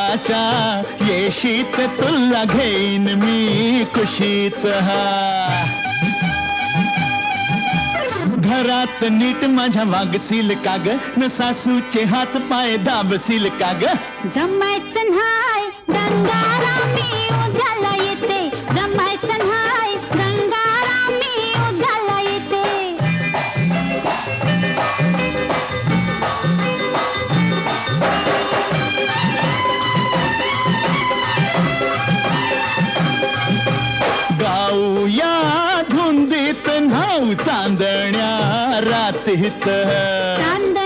आनंदाच्या येशीत तुला घेईन मी कुशीत हा घरात नीट माझ्या वागशील का ग न सासूचे हात पाय दाबशील का ग जमायचं न्हाय दंगारा मी उद्याला येते जमायचं न्हाय दंगारा मी उद्याला येते गाऊया धुंदीत न्हाऊ चांदण्या रातीत चांद